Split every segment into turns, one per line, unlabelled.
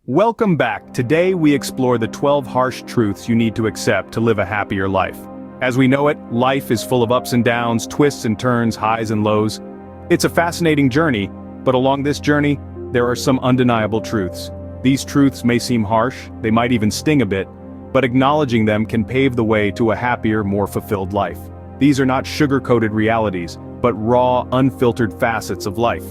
Welcome back. Today we explore the 12 harsh truths you need to accept to live a happier life. As we know it, life is full of ups and downs, twists and turns, highs and lows. It's a fascinating journey, but along this journey, there are some undeniable truths. These truths may seem harsh, they might even sting a bit, but acknowledging them can pave the way to a happier, more fulfilled life. These are not sugar-coated realities, but raw, unfiltered facets of life.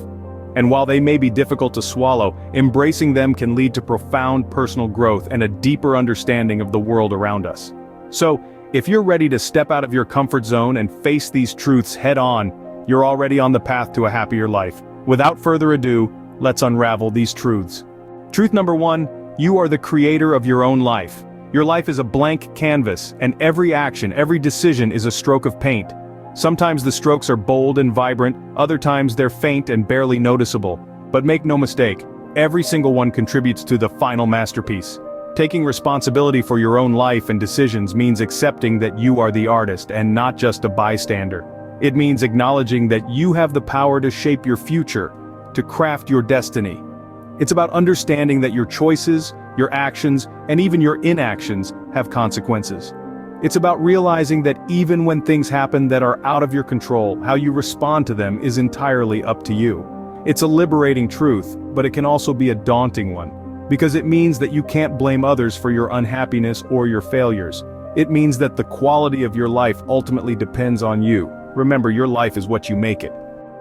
And while they may be difficult to swallow, embracing them can lead to profound personal growth and a deeper understanding of the world around us. So, if you're ready to step out of your comfort zone and face these truths head-on, you're already on the path to a happier life. Without further ado, let's unravel these truths. Truth number 1, you are the creator of your own life. Your life is a blank canvas, and every action, every decision is a stroke of paint. Sometimes the strokes are bold and vibrant, other times they're faint and barely noticeable. But make no mistake, every single one contributes to the final masterpiece. Taking responsibility for your own life and decisions means accepting that you are the artist and not just a bystander. It means acknowledging that you have the power to shape your future, to craft your destiny. It's about understanding that your choices, your actions, and even your inactions have consequences. It's about realizing that even when things happen that are out of your control, how you respond to them is entirely up to you. It's a liberating truth, but it can also be a daunting one, because it means that you can't blame others for your unhappiness or your failures. It means that the quality of your life ultimately depends on you. Remember, your life is what you make it.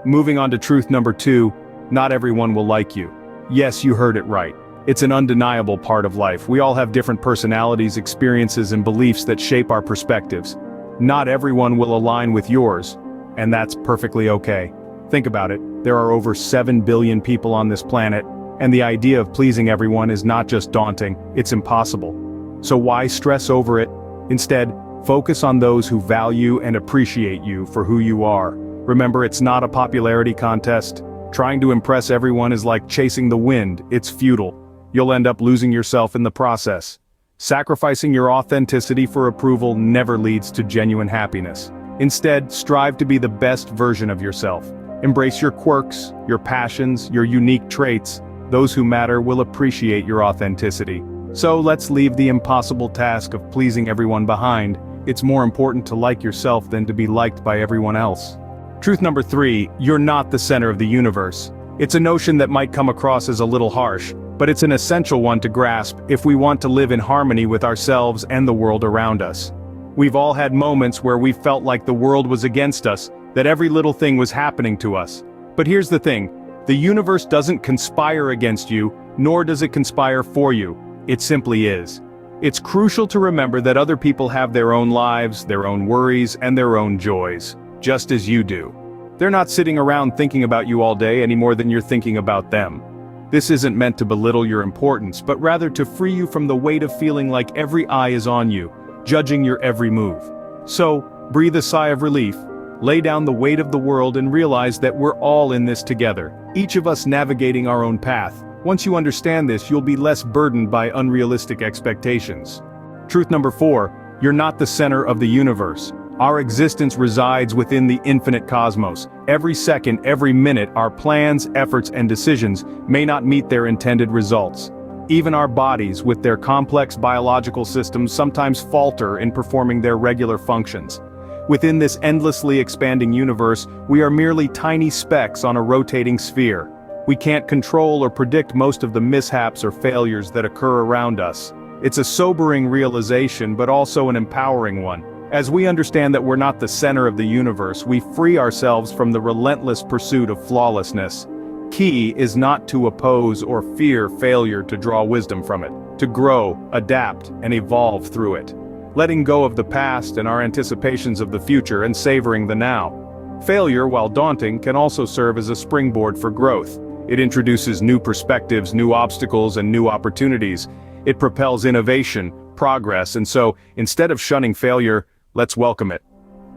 Moving on to truth number 2, not everyone will like you. Yes, you heard it right. It's an undeniable part of life. We all have different personalities, experiences, and beliefs that shape our perspectives. Not everyone will align with yours, and that's perfectly okay. Think about it, there are over 7 billion people on this planet, and the idea of pleasing everyone is not just daunting, it's impossible. So why stress over it? Instead, focus on those who value and appreciate you for who you are. Remember, it's not a popularity contest. Trying to impress everyone is like chasing the wind, it's futile. You'll end up losing yourself in the process. Sacrificing your authenticity for approval never leads to genuine happiness. Instead, strive to be the best version of yourself. Embrace your quirks, your passions, your unique traits. Those who matter will appreciate your authenticity. So let's leave the impossible task of pleasing everyone behind. It's more important to like yourself than to be liked by everyone else. Truth number 3, you're not the center of the universe. It's a notion that might come across as a little harsh, but it's an essential one to grasp if we want to live in harmony with ourselves and the world around us. We've all had moments where we felt like the world was against us, that every little thing was happening to us. But here's the thing, the universe doesn't conspire against you, nor does it conspire for you. It simply is. It's crucial to remember that other people have their own lives, their own worries, and their own joys, just as you do. They're not sitting around thinking about you all day any more than you're thinking about them. This isn't meant to belittle your importance, but rather to free you from the weight of feeling like every eye is on you, judging your every move. So, breathe a sigh of relief, lay down the weight of the world and realize that we're all in this together, each of us navigating our own path. Once you understand this, you'll be less burdened by unrealistic expectations. Truth number 4, you're not the center of the universe. Our existence resides within the infinite cosmos. Every second, every minute, our plans, efforts, and decisions may not meet their intended results. Even our bodies, with their complex biological systems, sometimes falter in performing their regular functions. Within this endlessly expanding universe, we are merely tiny specks on a rotating sphere. We can't control or predict most of the mishaps or failures that occur around us. It's a sobering realization, but also an empowering one. As we understand that we're not the center of the universe, we free ourselves from the relentless pursuit of flawlessness. Key is not to oppose or fear failure to draw wisdom from it, to grow, adapt, and evolve through it. Letting go of the past and our anticipations of the future and savoring the now. Failure, while daunting, can also serve as a springboard for growth. It introduces new perspectives, new obstacles, and new opportunities. It propels innovation, progress, and so, instead of shunning failure, let's welcome it.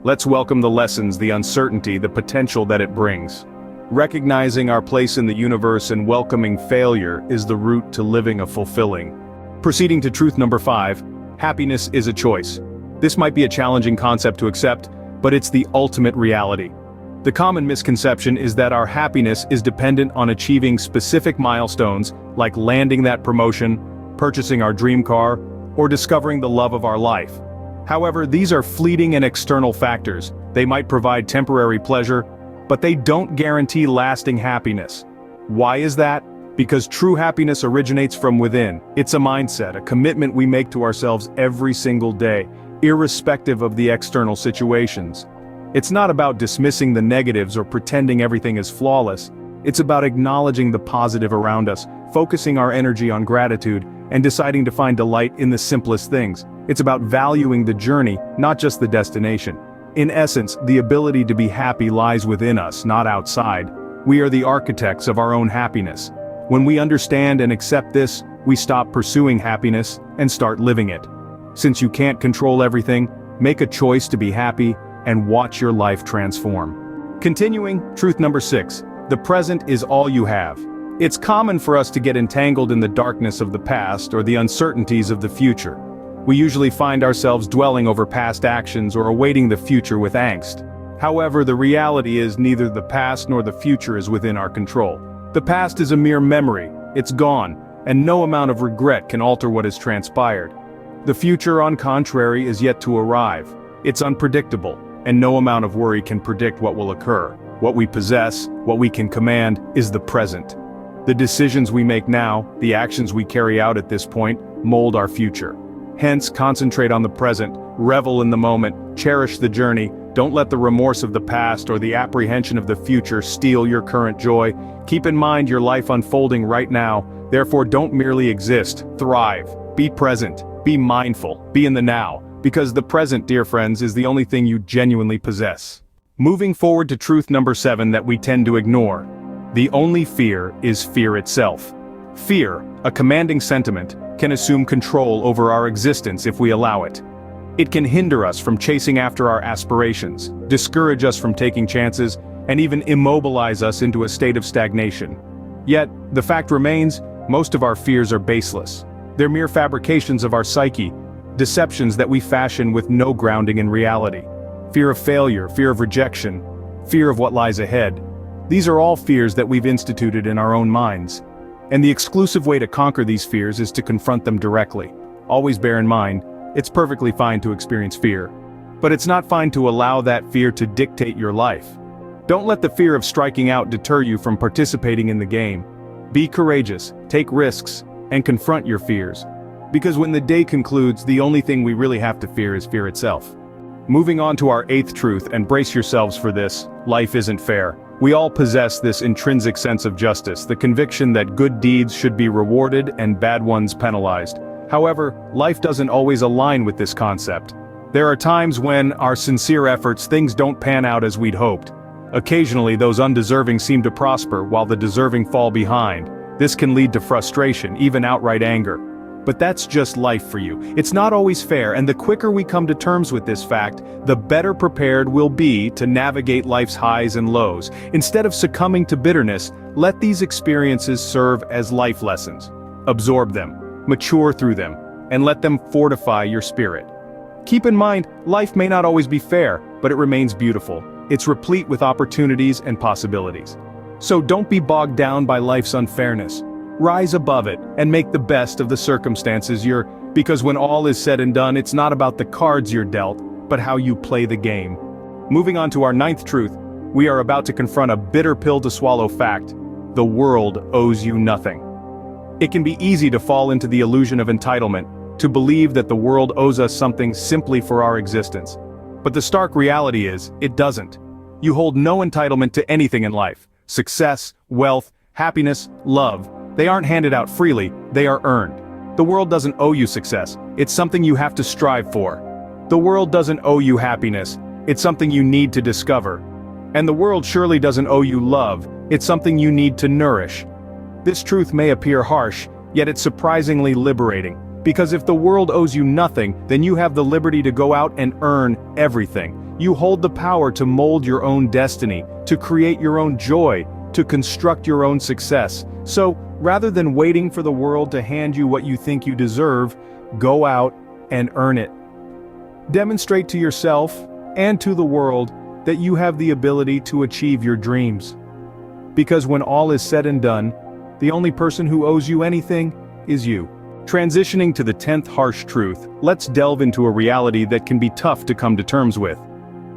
Let's welcome the lessons, the uncertainty, the potential that it brings. Recognizing our place in the universe and welcoming failure is the route to living a fulfilling. Proceeding to truth number 5, happiness is a choice. This might be a challenging concept to accept, but it's the ultimate reality. The common misconception is that our happiness is dependent on achieving specific milestones, like landing that promotion, purchasing our dream car, or discovering the love of our life. However, these are fleeting and external factors. They might provide temporary pleasure, but they don't guarantee lasting happiness. Why is that? Because true happiness originates from within. It's a mindset, a commitment we make to ourselves every single day, irrespective of the external situations. It's not about dismissing the negatives or pretending everything is flawless. It's about acknowledging the positive around us, focusing our energy on gratitude, and deciding to find delight in the simplest things. It's about valuing the journey, not just the destination. In essence, the ability to be happy lies within us, not outside. We are the architects of our own happiness. When we understand and accept this, we stop pursuing happiness and start living it. Since you can't control everything, make a choice to be happy and watch your life transform. Continuing, truth number 6. The present is all you have. It's common for us to get entangled in the darkness of the past or the uncertainties of the future. We usually find ourselves dwelling over past actions or awaiting the future with angst. However, the reality is neither the past nor the future is within our control. The past is a mere memory, it's gone, and no amount of regret can alter what has transpired. The future, on contrary, is yet to arrive. It's unpredictable, and no amount of worry can predict what will occur. What we possess, what we can command, is the present. The decisions we make now, the actions we carry out at this point, mold our future. Hence, concentrate on the present, revel in the moment, cherish the journey. Don't let the remorse of the past or the apprehension of the future steal your current joy. Keep in mind your life unfolding right now, therefore don't merely exist, thrive. Be present, be mindful, be in the now, because the present, dear friends, is the only thing you genuinely possess. Moving forward to truth number 7 that we tend to ignore. The only fear is fear itself. Fear, a commanding sentiment, can assume control over our existence if we allow it. It can hinder us from chasing after our aspirations, discourage us from taking chances, and even immobilize us into a state of stagnation. Yet, the fact remains, most of our fears are baseless. They're mere fabrications of our psyche, deceptions that we fashion with no grounding in reality. Fear of failure, fear of rejection, fear of what lies ahead. These are all fears that we've instituted in our own minds. And the exclusive way to conquer these fears is to confront them directly. Always bear in mind, it's perfectly fine to experience fear. But it's not fine to allow that fear to dictate your life. Don't let the fear of striking out deter you from participating in the game. Be courageous, take risks, and confront your fears. Because when the day concludes, the only thing we really have to fear is fear itself. Moving on to our 8th truth, and brace yourselves for this, life isn't fair. We all possess this intrinsic sense of justice, the conviction that good deeds should be rewarded and bad ones penalized. However, life doesn't always align with this concept. There are times when, our sincere efforts, things don't pan out as we'd hoped. Occasionally, those undeserving seem to prosper while the deserving fall behind. This can lead to frustration, even outright anger. But that's just life for you. It's not always fair, and the quicker we come to terms with this fact, the better prepared we'll be to navigate life's highs and lows. Instead of succumbing to bitterness, let these experiences serve as life lessons. Absorb them, mature through them, and let them fortify your spirit. Keep in mind, life may not always be fair, but it remains beautiful. It's replete with opportunities and possibilities. So don't be bogged down by life's unfairness. Rise above it, and make the best of the circumstances because when all is said and done, it's not about the cards you're dealt, but how you play the game. Moving on to our 9th truth, we are about to confront a bitter pill to swallow fact: the world owes you nothing. It can be easy to fall into the illusion of entitlement, to believe that the world owes us something simply for our existence. But the stark reality is, it doesn't. You hold no entitlement to anything in life. Success, wealth, happiness, love. They aren't handed out freely, they are earned. The world doesn't owe you success, it's something you have to strive for. The world doesn't owe you happiness, it's something you need to discover. And the world surely doesn't owe you love, it's something you need to nourish. This truth may appear harsh, yet it's surprisingly liberating. Because if the world owes you nothing, then you have the liberty to go out and earn everything. You hold the power to mold your own destiny, to create your own joy, to construct your own success. So, rather than waiting for the world to hand you what you think you deserve, go out and earn it. Demonstrate to yourself and to the world that you have the ability to achieve your dreams. Because when all is said and done, the only person who owes you anything is you. Transitioning to the 10th harsh truth, let's delve into a reality that can be tough to come to terms with.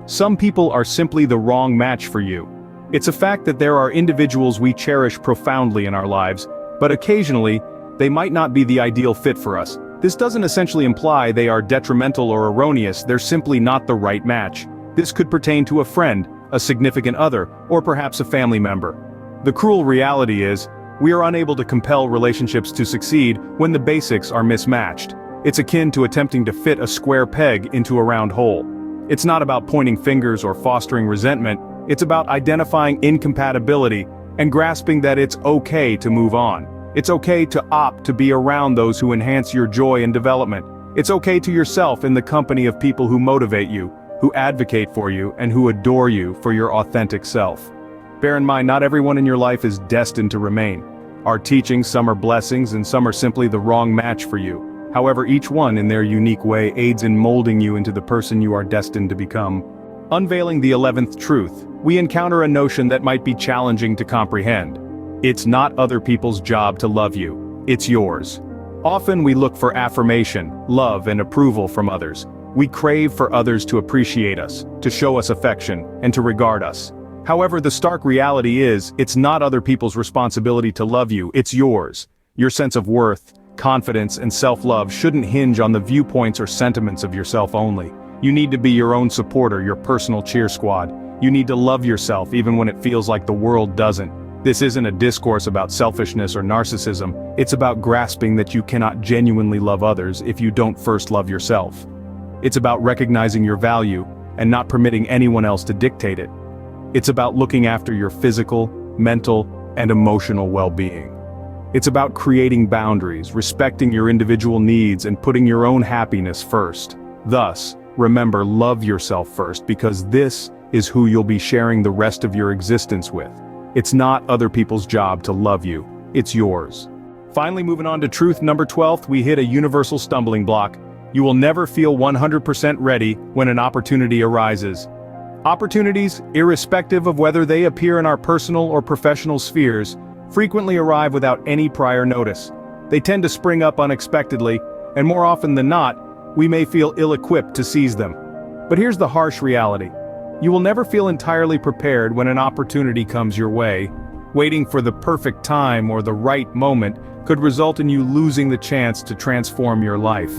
Some people are simply the wrong match for you. It's a fact that there are individuals we cherish profoundly in our lives, but occasionally, they might not be the ideal fit for us. This doesn't essentially imply they are detrimental or erroneous, they're simply not the right match. This could pertain to a friend, a significant other, or perhaps a family member. The cruel reality is, we are unable to compel relationships to succeed when the basics are mismatched. It's akin to attempting to fit a square peg into a round hole. It's not about pointing fingers or fostering resentment, it's about identifying incompatibility and grasping that it's okay to move on. It's okay to opt to be around those who enhance your joy and development. It's okay to yourself in the company of people who motivate you, who advocate for you, and who adore you for your authentic self. Bear in mind, not everyone in your life is destined to remain. Our teachings, some are blessings and some are simply the wrong match for you. However, each one in their unique way aids in molding you into the person you are destined to become. Unveiling the 11th truth, we encounter a notion that might be challenging to comprehend. It's not other people's job to love you, it's yours. Often we look for affirmation, love, and approval from others. We crave for others to appreciate us, to show us affection, and to regard us. However, the stark reality is, it's not other people's responsibility to love you, it's yours. Your sense of worth, confidence, and self-love shouldn't hinge on the viewpoints or sentiments of yourself only. You need to be your own supporter, your personal cheer squad. You need to love yourself even when it feels like the world doesn't. This isn't a discourse about selfishness or narcissism, it's about grasping that you cannot genuinely love others if you don't first love yourself. It's about recognizing your value and not permitting anyone else to dictate it. It's about looking after your physical, mental, and emotional well-being. It's about creating boundaries, respecting your individual needs, and putting your own happiness first. Thus, remember, love yourself first, because this is who you'll be sharing the rest of your existence with. It's not other people's job to love you, it's yours. Finally, moving on to truth number 12, we hit a universal stumbling block. You will never feel 100% ready when an opportunity arises. Opportunities, irrespective of whether they appear in our personal or professional spheres, frequently arrive without any prior notice. They tend to spring up unexpectedly, and more often than not, we may feel ill-equipped to seize them. But here's the harsh reality. You will never feel entirely prepared when an opportunity comes your way. Waiting for the perfect time or the right moment could result in you losing the chance to transform your life.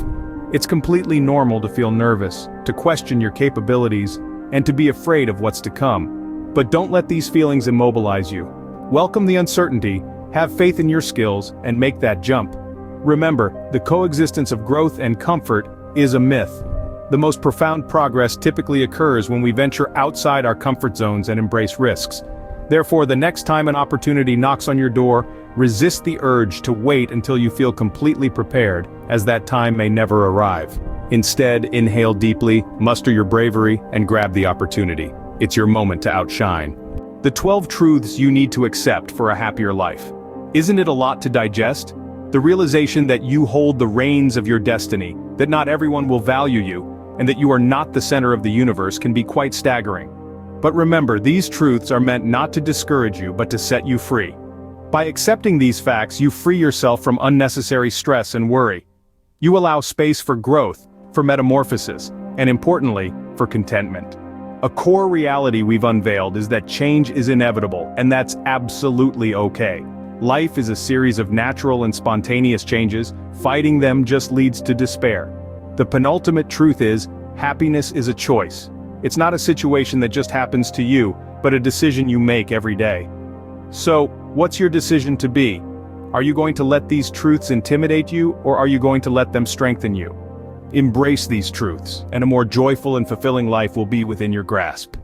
It's completely normal to feel nervous, to question your capabilities, and to be afraid of what's to come. But don't let these feelings immobilize you. Welcome the uncertainty, have faith in your skills, and make that jump. Remember, the coexistence of growth and comfort is a myth. The most profound progress typically occurs when we venture outside our comfort zones and embrace risks. Therefore, the next time an opportunity knocks on your door, resist the urge to wait until you feel completely prepared, as that time may never arrive. Instead, inhale deeply, muster your bravery, and grab the opportunity. It's your moment to outshine. The 12 truths you need to accept for a happier life. Isn't it a lot to digest? The realization that you hold the reins of your destiny, that not everyone will value you, and that you are not the center of the universe can be quite staggering. But remember, these truths are meant not to discourage you but to set you free. By accepting these facts, you free yourself from unnecessary stress and worry. You allow space for growth, for metamorphosis, and importantly, for contentment. A core reality we've unveiled is that change is inevitable, and that's absolutely okay. Life is a series of natural and spontaneous changes. Fighting them just leads to despair. The penultimate truth is, happiness is a choice. It's not a situation that just happens to you, but a decision you make every day. So, what's your decision to be? Are you going to let these truths intimidate you, or are you going to let them strengthen you? Embrace these truths, and a more joyful and fulfilling life will be within your grasp.